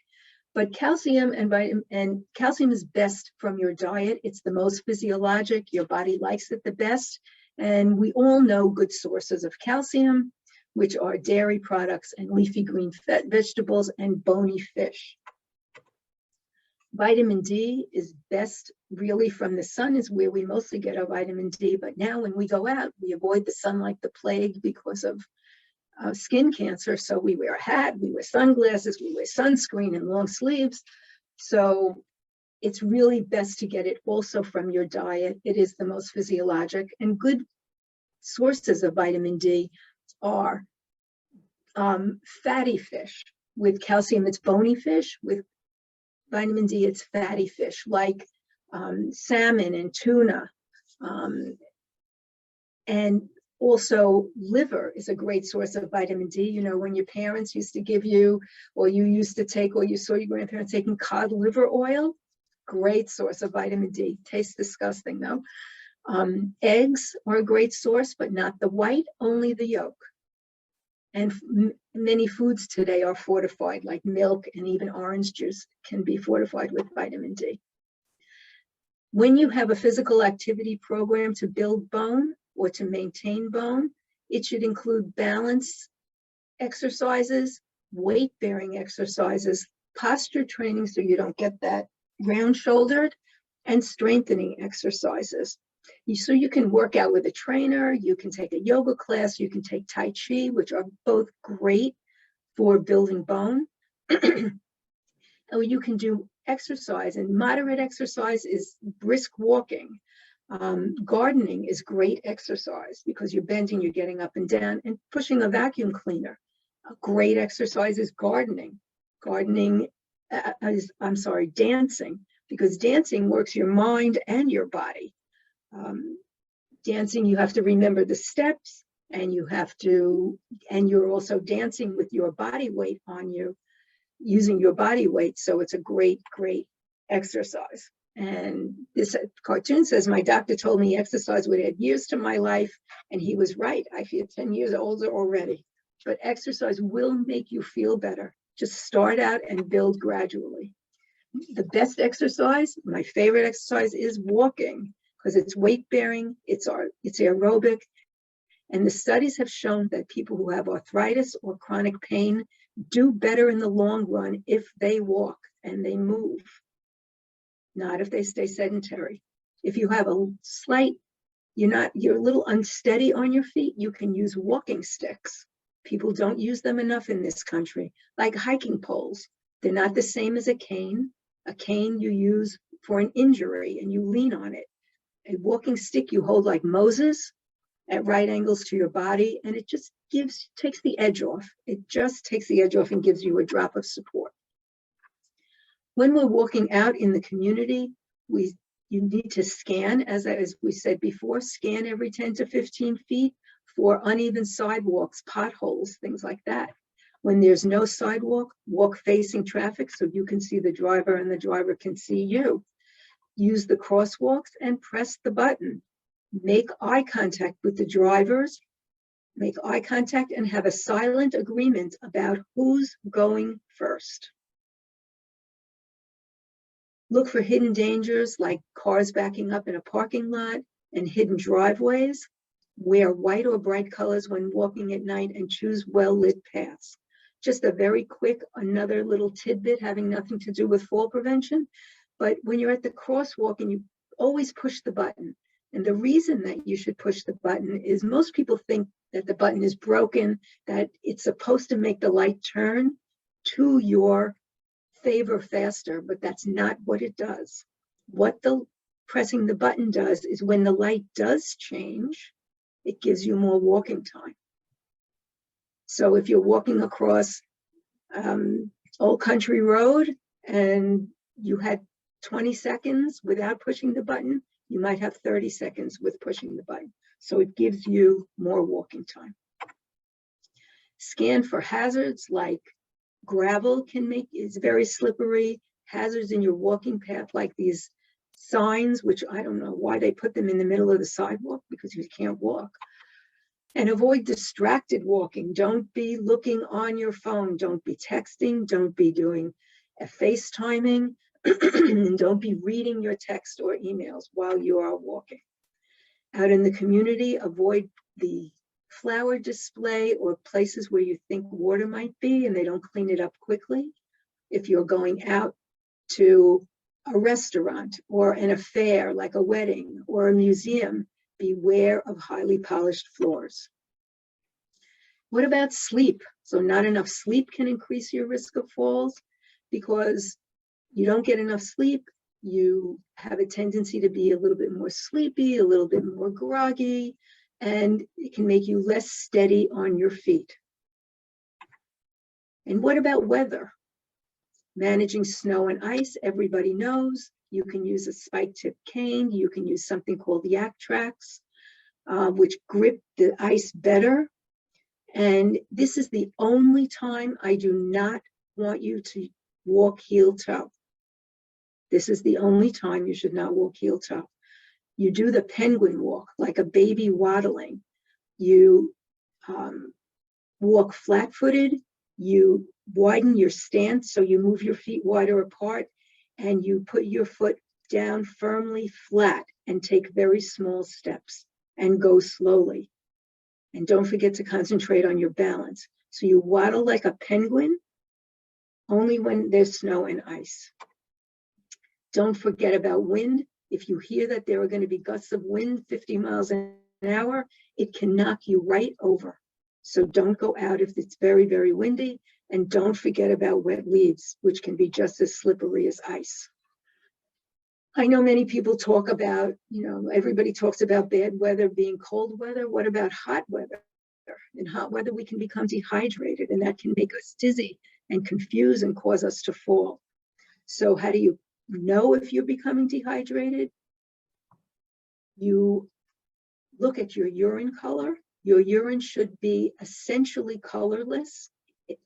But calcium and calcium is best from your diet. It's the most physiologic. Your body likes it the best. And we all know good sources of calcium, which are dairy products and leafy green vegetables and bony fish. Vitamin D is best really from the sun, is where we mostly get our vitamin D. But now when we go out, we avoid the sun like the plague because of skin cancer. So we wear a hat, we wear sunglasses, we wear sunscreen and long sleeves. So it's really best to get it also from your diet. It is the most physiologic, and good sources of vitamin D are fatty fish with calcium. It's bony fish. With vitamin D, it's fatty fish like salmon and tuna. And also liver is a great source of vitamin D. You know, when your parents used to give you, or you used to take, or you saw your grandparents taking cod liver oil, great source of vitamin D. Tastes disgusting though. Eggs are a great source, but not the white, only the yolk. And many foods today are fortified, like milk and even orange juice can be fortified with vitamin D. When you have a physical activity program to build bone or to maintain bone, it should include balance exercises, weight-bearing exercises, posture training so you don't get that round-shouldered, and strengthening exercises. So you can work out with a trainer, you can take a yoga class, you can take Tai Chi, which are both great for building bone. Or you can do exercise, and moderate exercise is brisk walking. Gardening is great exercise because you're bending, you're getting up and down, and pushing a vacuum cleaner. A great exercise is gardening. Dancing, because dancing works your mind and your body. Dancing, you have to remember the steps, and you're also dancing with your body weight on you, using your body weight. So it's a great, great exercise. And this cartoon says, my doctor told me exercise would add years to my life, and he was right. I feel 10 years older already. But exercise will make you feel better. Just start out and build gradually. The best exercise, my favorite exercise, is walking, because it's weight-bearing, it's aerobic, and the studies have shown that people who have arthritis or chronic pain do better in the long run if they walk and they move, not if they stay sedentary. If you have a slight, you're a little unsteady on your feet, you can use walking sticks. People don't use them enough in this country, like hiking poles. They're not the same as a cane. A cane you use for an injury and you lean on it. A walking stick you hold like Moses at right angles to your body, and it just takes the edge off. It just takes the edge off and gives you a drop of support. When we're walking out in the community, you need to scan, as we said before, scan every 10 to 15 feet for uneven sidewalks, potholes, things like that. When there's no sidewalk, walk facing traffic so you can see the driver and the driver can see you. Use the crosswalks and press the button. Make eye contact with the drivers. Make eye contact and have a silent agreement about who's going first. Look for hidden dangers like cars backing up in a parking lot and hidden driveways. Wear white or bright colors when walking at night and choose well-lit paths. Just a very quick, another little tidbit having nothing to do with fall prevention. But when you're at the crosswalk, and you always push the button. And the reason that you should push the button is most people think that the button is broken, that it's supposed to make the light turn to your favor faster, but that's not what it does. What pressing the button does is when the light does change, it gives you more walking time. So if you're walking across Old Country Road and you had 20 seconds without pushing the button, you might have 30 seconds with pushing the button. So it gives you more walking time. Scan for hazards like gravel is very slippery, hazards in your walking path like these signs, which I don't know why they put them in the middle of the sidewalk because you can't walk. And avoid distracted walking. Don't be looking on your phone. Don't be texting. Don't be doing a FaceTiming. And don't be reading your text or emails while you are walking. Out in the community, avoid the flower display or places where you think water might be and they don't clean it up quickly. If you're going out to a restaurant or an affair like a wedding or a museum, beware of highly polished floors. What about sleep? So not enough sleep can increase your risk of falls because you don't get enough sleep. You have a tendency to be a little bit more sleepy, a little bit more groggy, and it can make you less steady on your feet. And what about weather? Managing snow and ice, everybody knows. You can use a spike-tip cane. You can use something called yak tracks, which grip the ice better. And this is the only time I do not want you to walk heel-toe. This is the only time you should not walk heel-toe. You do the penguin walk, like a baby waddling. You walk flat-footed. You widen your stance, so you move your feet wider apart, and you put your foot down firmly flat and take very small steps and go slowly. And don't forget to concentrate on your balance. So you waddle like a penguin, only when there's snow and ice. Don't forget about wind. If you hear that there are going to be gusts of wind, 50 miles an hour, it can knock you right over. So don't go out if it's very, very windy. And don't forget about wet leaves, which can be just as slippery as ice. I know many people talk about, everybody talks about bad weather being cold weather. What about hot weather? In hot weather, we can become dehydrated, and that can make us dizzy and confuse and cause us to fall. So how do you know if you're becoming dehydrated? You look at your urine color. Your urine should be essentially colorless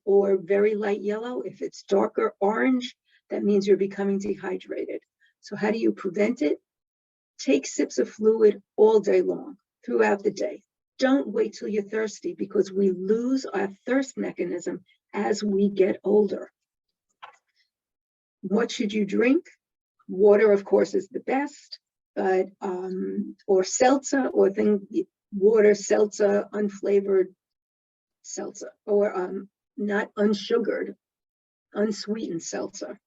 or very light yellow. If it's darker orange, that means you're becoming dehydrated. So how do you prevent it? Take sips of fluid all day long, throughout the day. Don't wait till you're thirsty because we lose our thirst mechanism as we get older. What should you drink? Water, of course, is the best, but or seltzer, or water, seltzer, unflavored seltzer, or not unsugared, unsweetened seltzer.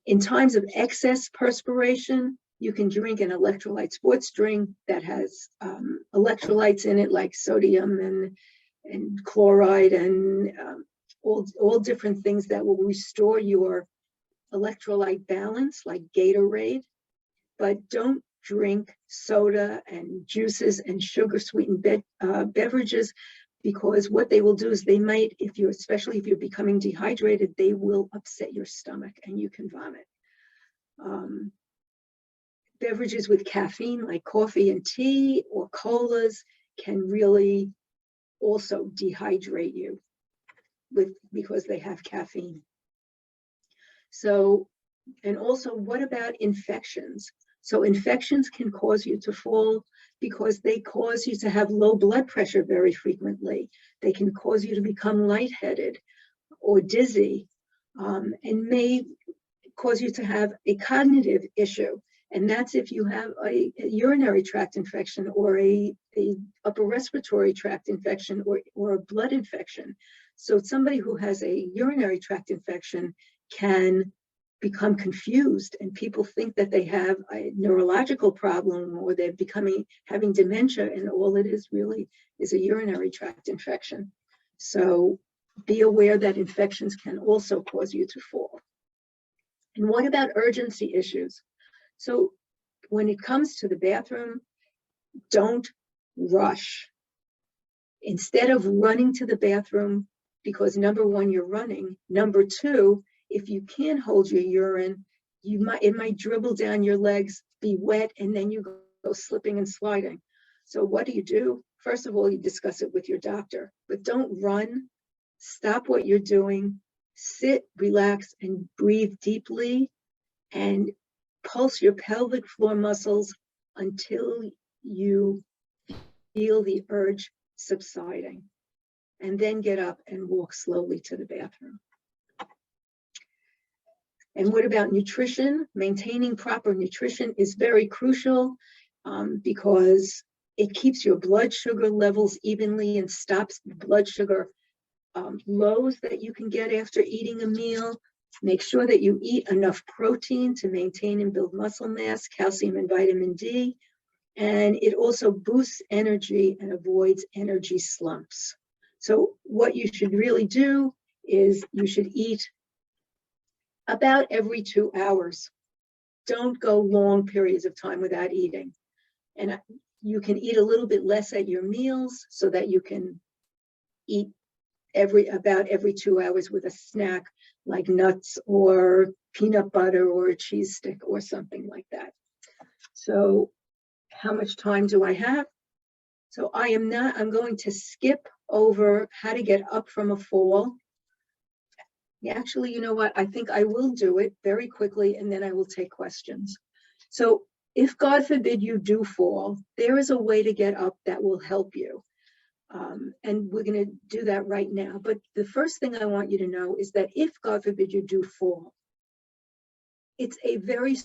In times of excess perspiration, you can drink an electrolyte sports drink that has electrolytes in it, like sodium and chloride and all different things that will restore your electrolyte balance, like Gatorade. But don't drink soda and juices and sugar sweetened beverages, because what they will do is they might, especially if you're becoming dehydrated, they will upset your stomach and you can vomit. Beverages with caffeine like coffee and tea or colas can really also dehydrate you because they have caffeine. So, and also, what about infections? So infections can cause you to fall because they cause you to have low blood pressure very frequently. They can cause you to become lightheaded or dizzy, and may cause you to have a cognitive issue. And that's if you have a urinary tract infection or a upper respiratory tract infection or a blood infection. So somebody who has a urinary tract infection can become confused, and people think that they have a neurological problem or they're having dementia, and all it is really is a urinary tract infection. So be aware that infections can also cause you to fall. And what about urgency issues? So when it comes to the bathroom, don't rush. Instead of running to the bathroom, because number one, you're running. Number two, if you can't hold your urine, it might dribble down your legs, be wet, and then you go slipping and sliding. So what do? first of all, you discuss it with your doctor, but don't run. Stop what you're doing, sit, relax, and breathe deeply, and pulse your pelvic floor muscles until you feel the urge subsiding. And then get up and walk slowly to the bathroom. And what about nutrition? Maintaining proper nutrition is very crucial because it keeps your blood sugar levels evenly and stops blood sugar lows that you can get after eating a meal. Make sure that you eat enough protein to maintain and build muscle mass, calcium and vitamin D. And it also boosts energy and avoids energy slumps. So what you should really do is you should eat about every 2 hours. Don't go long periods of time without eating. And you can eat a little bit less at your meals so that you can eat about every 2 hours with a snack like nuts or peanut butter or a cheese stick or something like that. So how much time do I have? So I'm going to skip over how to get up from a fall. Actually, you know what? I think I will do it very quickly and then I will take questions. So if God forbid you do fall, there is a way to get up that will help you. And we're going to do that right now. But the first thing I want you to know is that if God forbid you do fall, it's a very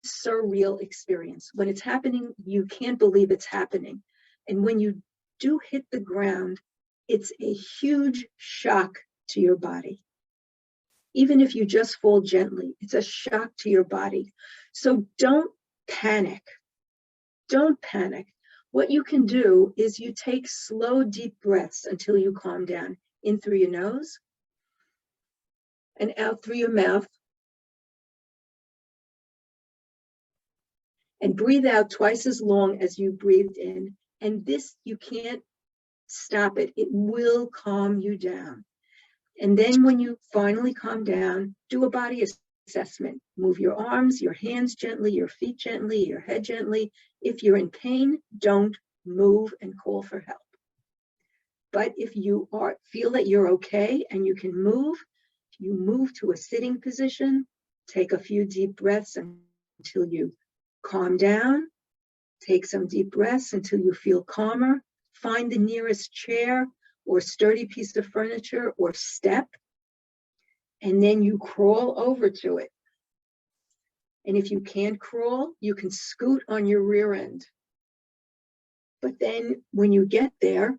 surreal experience. When it's happening, you can't believe it's happening. And when you do hit the ground, it's a huge shock to your body. Even if you just fall gently, it's a shock to your body. So don't panic. Don't panic. What you can do is you take slow, deep breaths until you calm down. In through your nose and out through your mouth. And breathe out twice as long as you breathed in. And this, you can't stop it. It will calm you down. And then when you finally calm down, do a body assessment. Move your arms, your hands gently, your feet gently, your head gently. If you're in pain, don't move and call for help. But if you feel that you're okay and you can move, you move to a sitting position, take a few deep breaths until you calm down. Take some deep breaths until you feel calmer. Find the nearest chair or sturdy piece of furniture or step, and then you crawl over to it. And if you can't crawl, you can scoot on your rear end. But then when you get there,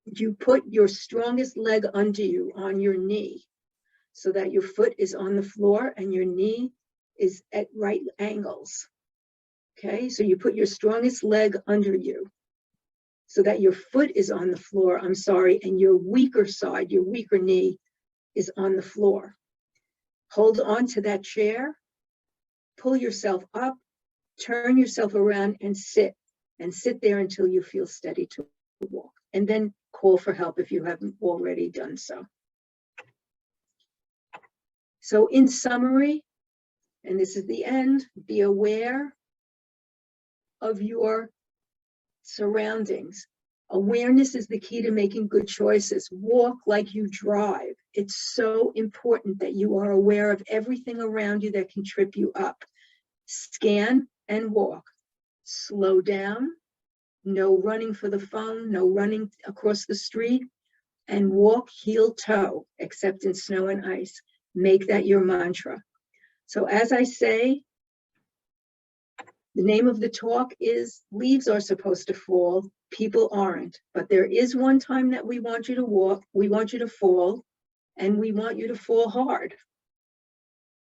you put your strongest leg under you on your knee so that your foot is on the floor and your knee is at right angles. Okay, so you put your strongest leg under you so that your foot is on the floor, and your weaker side, your weaker knee is on the floor. Hold on to that chair, pull yourself up, turn yourself around and sit there until you feel steady to walk. And then call for help if you haven't already done so. So in summary, and this is the end, be aware of your surroundings. Awareness is the key to making good choices. Walk like you drive. It's so important that you are aware of everything around you that can trip you up. Scan and walk. Slow down. No running for the phone, no running across the street, and walk heel toe, except in snow and ice. Make that your mantra. So as I say, the name of the talk is Leaves Are Supposed to Fall, People Aren't. But there is one time that we want you to walk, we want you to fall, and we want you to fall hard.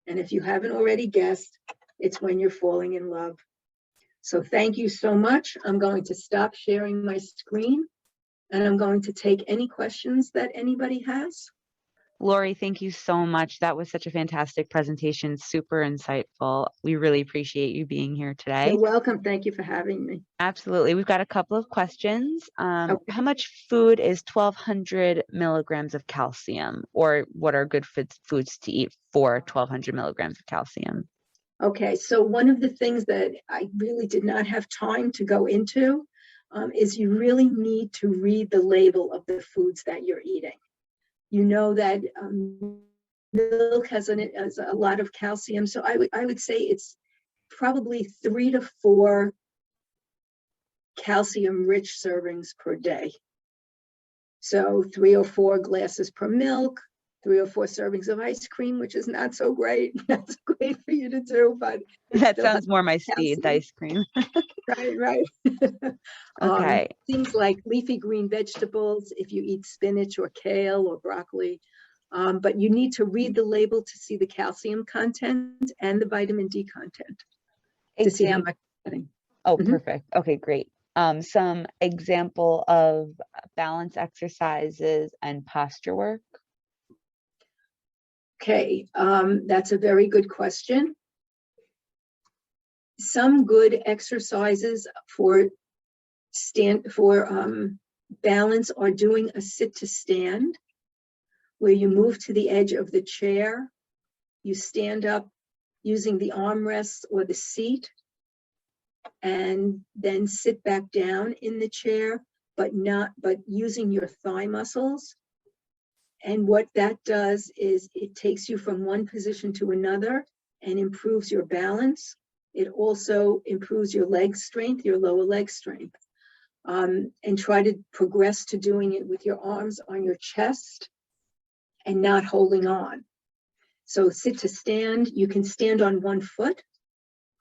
And if you haven't already guessed, it's when you're falling in love. So thank you so much. I'm going to stop sharing my screen and I'm going to take any questions that anybody has. Lori, thank you so much. That was such a fantastic presentation, super insightful. We really appreciate you being here today. You're welcome. Thank you for having me. Absolutely. We've got a couple of questions. Okay. How much food is 1,200 milligrams of calcium, or what are good foods to eat for 1,200 milligrams of calcium? Okay, so one of the things that I really did not have time to go into is you really need to read the label of the foods that you're eating. You know that milk has a lot of calcium, so I would say it's probably 3 to 4 calcium-rich servings per day. So 3 or 4 glasses per milk, 3 or 4 servings of ice cream, which is not so great. That's great for you to do, but That sounds more my speed, the calcium. ice cream. Right. Okay. Things like leafy green vegetables, if you eat spinach or kale or broccoli. But you need to read the label to see the calcium content and the vitamin D content to see how much you're getting. Oh, Mhm. perfect. Okay, great. Some example of balance exercises and posture work. Okay, that's a very good question. Some good exercises for balance are doing a sit to stand, where you move to the edge of the chair, you stand up using the armrests or the seat, and then sit back down in the chair, but using your thigh muscles. And what that does is it takes you from one position to another and improves your balance. It also improves your leg strength, your lower leg strength. And try to progress to doing it with your arms on your chest and not holding on. So sit to stand, you can stand on one foot,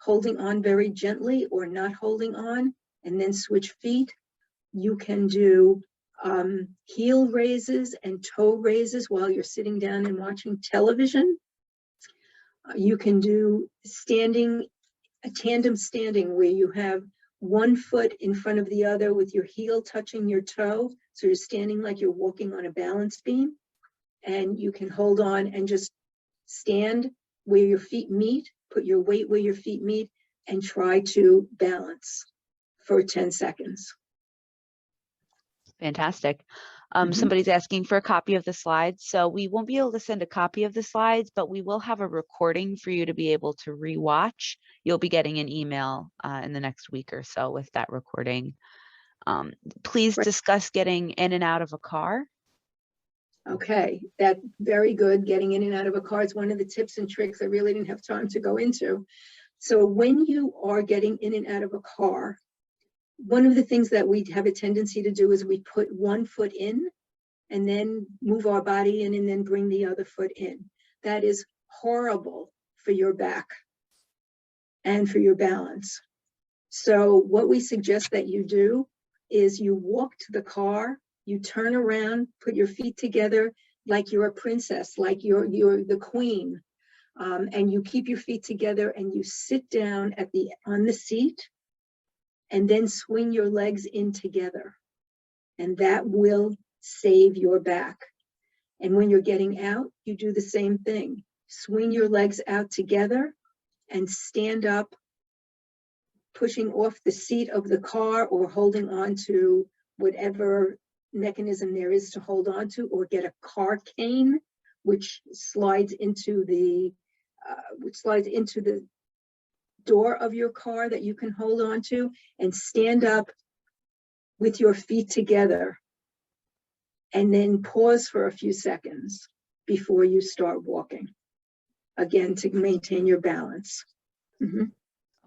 holding on very gently or not holding on, and then switch feet. You can do heel raises and toe raises while you're sitting down and watching television. You can do a tandem standing, where you have one foot in front of the other with your heel touching your toe. So you're standing like you're walking on a balance beam, and you can hold on and just stand where your feet meet, put your weight where your feet meet, and try to balance for 10 seconds. Fantastic. Mhm. Somebody's asking for a copy of the slides. So we won't be able to send a copy of the slides, but we will have a recording for you to be able to rewatch. You'll be getting an email in the next week or so with that recording. Please Right. discuss getting in and out of a car. Okay, that's very good. Getting in and out of a car is one of the tips and tricks I really didn't have time to go into. So when you are getting in and out of a car, one of the things that we have a tendency to do is we put one foot in and then move our body in and then bring the other foot in. That is horrible for your back and for your balance. So what we suggest that you do is you walk to the car, you turn around, put your feet together like you're a princess, like you're the queen, and you keep your feet together and you sit down on the seat, and then swing your legs in together, and that will save your back. And when you're getting out, you do the same thing. Swing your legs out together and stand up, pushing off the seat of the car or holding on to whatever mechanism there is to hold on to, or get a car cane, which slides into the door of your car that you can hold on to, and stand up with your feet together, and then pause for a few seconds before you start walking, again, to maintain your balance. Mm-hmm.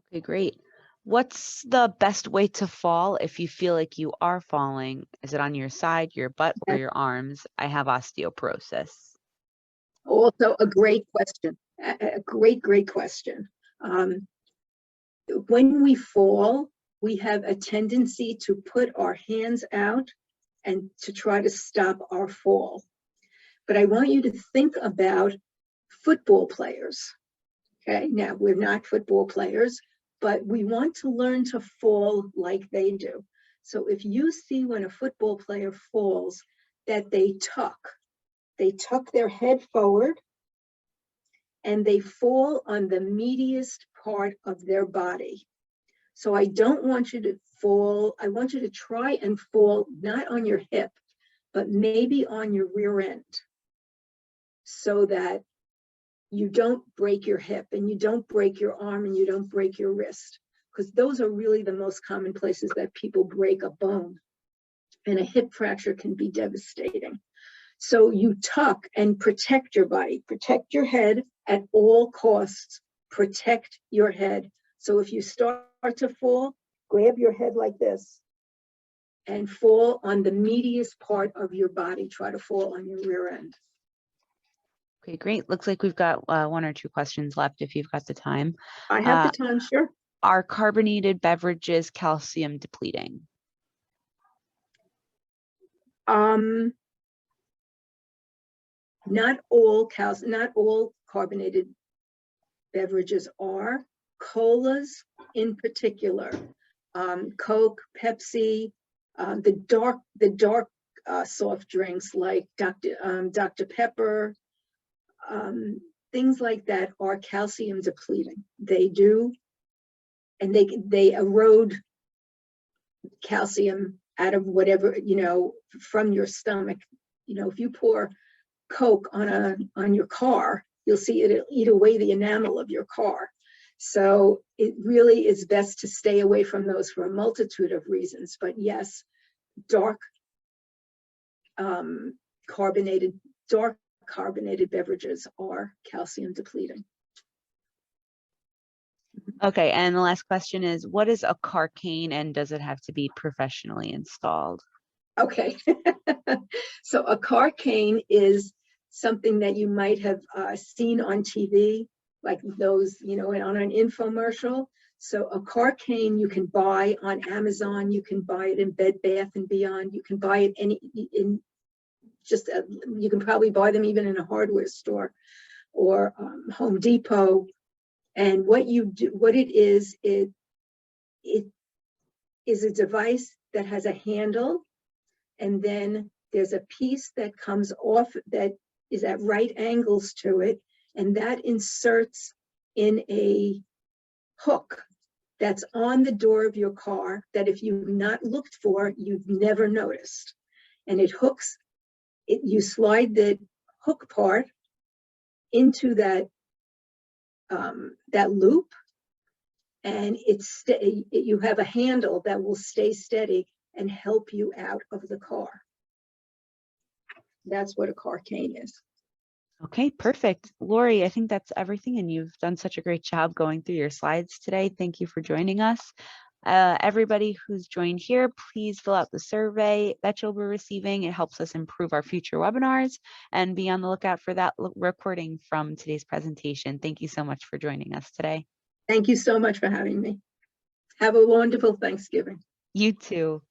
Okay, great. What's the best way to fall if you feel like you are falling? Is it on your side, your butt, or your arms? I have osteoporosis. Also a great question, a great question. When we fall, we have a tendency to put our hands out and to try to stop our fall. But I want you to think about football players. Okay, now we're not football players, but we want to learn to fall like they do. So if you see when a football player falls that they tuck their head forward, and they fall on the meatiest part of their body. So I don't want you to fall, I want you to try and fall not on your hip, but maybe on your rear end, so that you don't break your hip and you don't break your arm and you don't break your wrist. because those are really the most common places that people break a bone. And a hip fracture can be devastating. So you tuck and protect your body, protect your head at all costs, protect your head. So if you start to fall, grab your head like this and fall on the meatiest part of your body. Try to fall on your rear end. Okay, great. Looks like we've got 1 or 2 questions left if you've got the time. I have the time, sure. Are carbonated beverages calcium depleting? Not all carbonated beverages are. Colas in particular, Coke, Pepsi, the dark soft drinks like Dr. Pepper, things like that are calcium depleting. They do, and they erode calcium out of whatever, from your stomach. If you pour Coke on your car, you'll see it'll eat away the enamel of your car. So it really is best to stay away from those for a multitude of reasons. But yes, dark carbonated beverages are calcium depleting. Okay, and the last question is, what is a car cane and does it have to be professionally installed? Okay, so a car cane is something that you might have seen on TV, like those, on an infomercial. So a car cane you can buy on Amazon, you can buy it in Bed Bath & Beyond, you can buy it you can probably buy them even in a hardware store or Home Depot. And what it is a device that has a handle, and then there's a piece that comes off that is at right angles to it, and that inserts in a hook that's on the door of your car that if you've not looked for, you've never noticed. And it hooks, you slide the hook part into that loop, and you have a handle that will stay steady and help you out of the car. That's what a car cane is. Okay, perfect. Lori, I think that's everything, and you've done such a great job going through your slides today. Thank you for joining us. Everybody who's joined here, please fill out the survey that you'll be receiving. It helps us improve our future webinars, and be on the lookout for that recording from today's presentation. Thank you so much for joining us today. Thank you so much for having me. Have a wonderful Thanksgiving. You too.